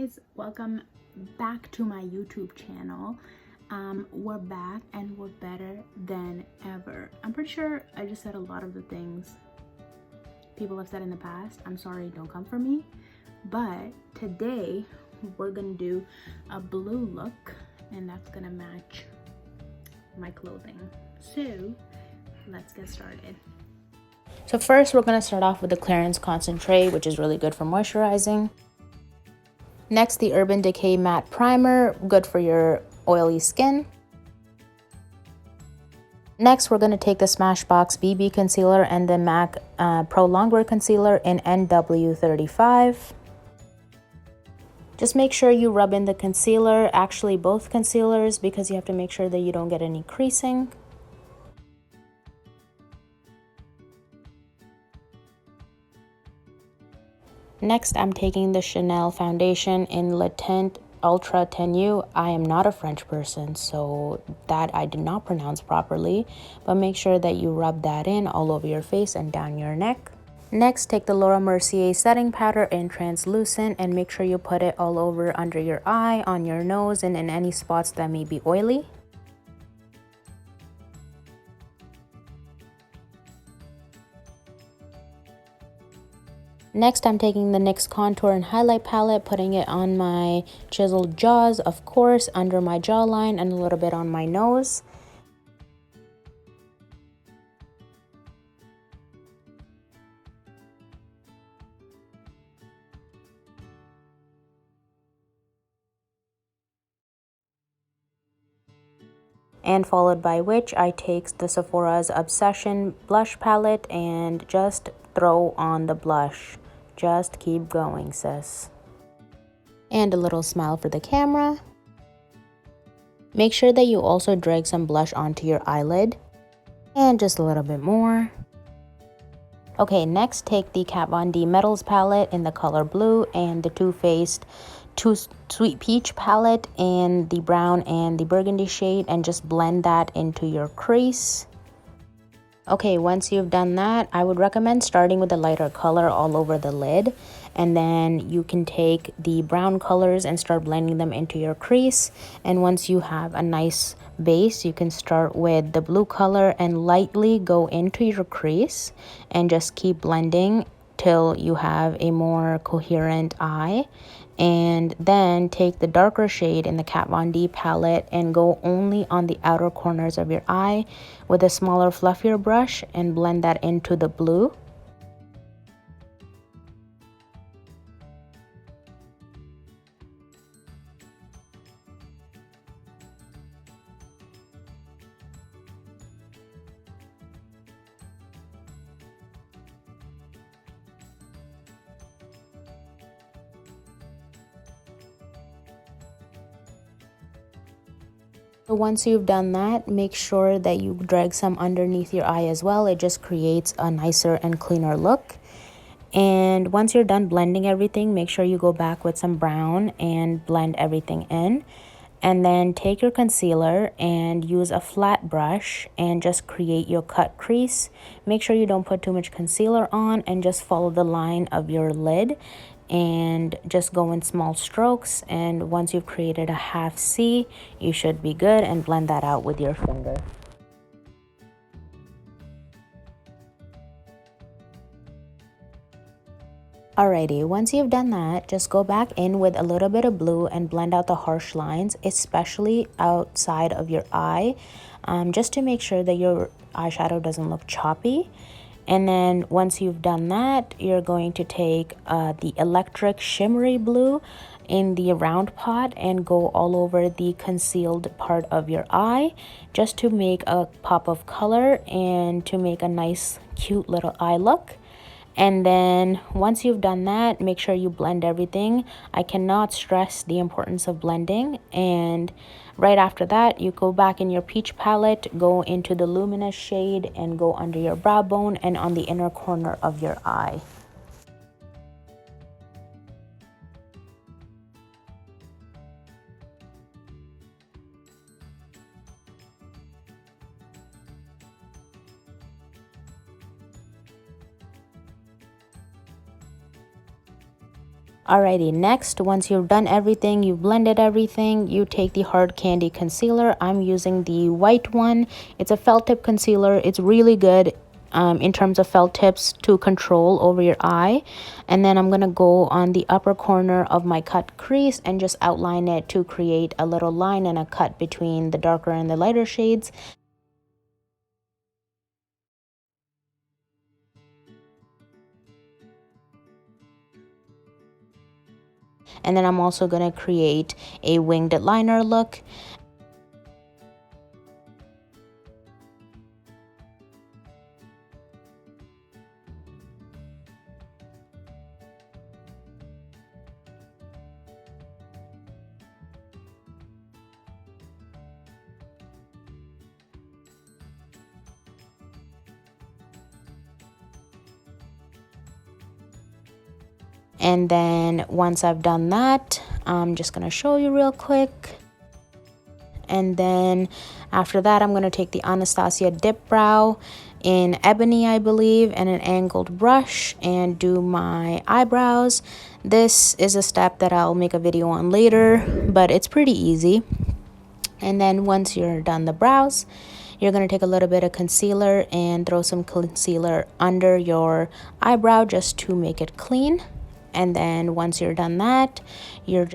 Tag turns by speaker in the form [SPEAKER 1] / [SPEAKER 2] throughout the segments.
[SPEAKER 1] guys, welcome back to my YouTube channel. We're back and we're better than ever. I'm pretty sure I just said a lot of the things people have said in the past. I'm sorry, don't come for me. But today we're gonna do a blue look and that's gonna match my clothing. So let's get started. So first we're gonna start off with the Clarins Concentrate, which is really good for moisturizing. Next, the Urban Decay Matte Primer, good for your oily skin. Next, we're going to take the Smashbox BB Concealer and the MAC Pro Longwear Concealer in NW35. Just make sure you rub in the concealer, actually both concealers, because you have to make sure that you don't get any creasing. Next, I'm taking the Chanel foundation in Le Teint Ultra Tenue. I am not a French person, so that I did not pronounce properly, but make sure that you rub that in all over your face and down your neck. Next, take the Laura Mercier setting powder in translucent and make sure you put it all over under your eye, on your nose, and in any spots that may be oily. Next, I'm taking the NYX Contour and Highlight Palette, putting it on my chiseled jaws, of course, under my jawline and a little bit on my nose. And followed by which I take the Sephora's Obsession blush palette and just throw on the blush. Just keep going, sis. And a little smile for the camera. Make sure that you also drag some blush onto your eyelid. And just a little bit more. Okay, next take the Kat Von D Metals palette in the color blue and the Too Faced Sweet Peach palette in the brown and the burgundy shade and just blend that into your crease. Okay, once you've done that, I would recommend starting with a lighter color all over the lid, and then you can take the brown colors and start blending them into your crease. And once you have a nice base, you can start with the blue color and lightly go into your crease and just keep blending till you have a more coherent eye. And then take the darker shade in the Kat Von D palette and go only on the outer corners of your eye with a smaller, fluffier brush and blend that into the blue. So once you've done that, make sure that you drag some underneath your eye as well. It just creates a nicer and cleaner look. And once you're done blending everything, make sure you go back with some brown and blend everything in. And then take your concealer and use a flat brush and just create your cut crease. Make sure you don't put too much concealer on and just follow the line of your lid and just go in small strokes. And once you've created a half C, you should be good, and blend that out with your finger. Alrighty, once you've done that, just go back in with a little bit of blue and blend out the harsh lines, especially outside of your eye, just to make sure that your eyeshadow doesn't look choppy. And then once you've done that, you're going to take the Electric Shimmery Blue in the round pot and go all over the concealed part of your eye just to make a pop of color and to make a nice, cute little eye look. And then once you've done that, make sure you blend everything. I cannot stress the importance of blending. And right after that, you go back in your peach palette, go into the luminous shade and go under your brow bone and on the inner corner of your eye. Alrighty, next, once you've done everything, you've blended everything, you take the Hard Candy concealer. I'm using the white one. It's a felt tip concealer. It's really good in terms of felt tips to control over your eye. And then I'm going to go on the upper corner of my cut crease and just outline it to create a little line and a cut between the darker and the lighter shades. And then I'm also going to create a winged liner look. And then once I've done that, I'm just going to show you real quick. And then after that, I'm going to take the Anastasia Dip Brow in Ebony, I believe, and an angled brush and do my eyebrows. This is a step that I'll make a video on later, but it's pretty easy. And then once you're done the brows, you're going to take a little bit of concealer and throw some concealer under your eyebrow just to make it clean. And then once you're done that, you're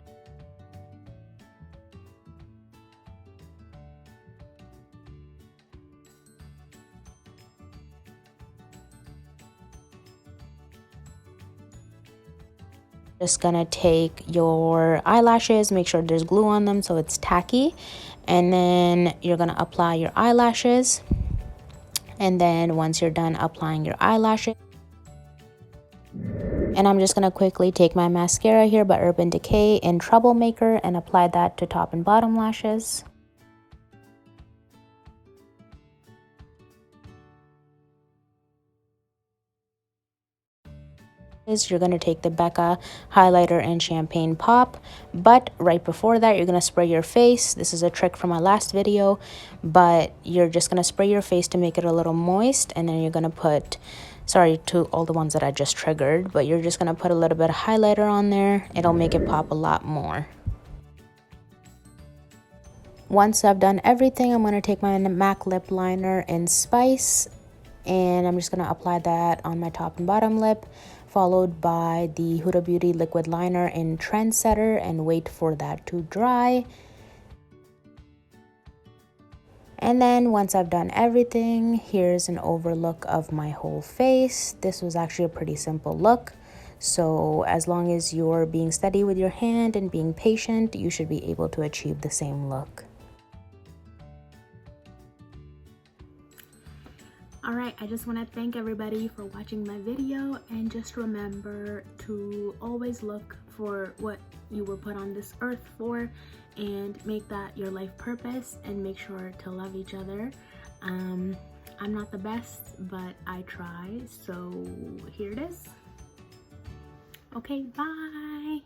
[SPEAKER 1] just gonna take your eyelashes, make sure there's glue on them so it's tacky, and then you're gonna apply your eyelashes. And then once you're done applying your eyelashes, and I'm just going to quickly take my mascara here by Urban Decay in Troublemaker and apply that to top and bottom lashes. You're going to take the Becca highlighter and Champagne Pop, but right before that, you're going to spray your face. This is a trick from my last video, but you're just going to spray your face to make it a little moist, and then you're going to put, sorry to all the ones that I just triggered, but you're just going to put a little bit of highlighter on there. It'll make it pop a lot more. Once I've done everything, I'm going to take my MAC lip liner in Spice, and I'm just going to apply that on my top and bottom lip, followed by the Huda Beauty liquid liner in Trendsetter, and wait for that to dry. And then once I've done everything, here's an overlook of my whole face. This was actually a pretty simple look. So as long as you're being steady with your hand and being patient, you should be able to achieve the same look. Alright, I just want to thank everybody for watching my video, and just remember to always look for what you were put on this earth for and make that your life purpose, and make sure to love each other. I'm not the best, but I try, so here it is. Okay, bye!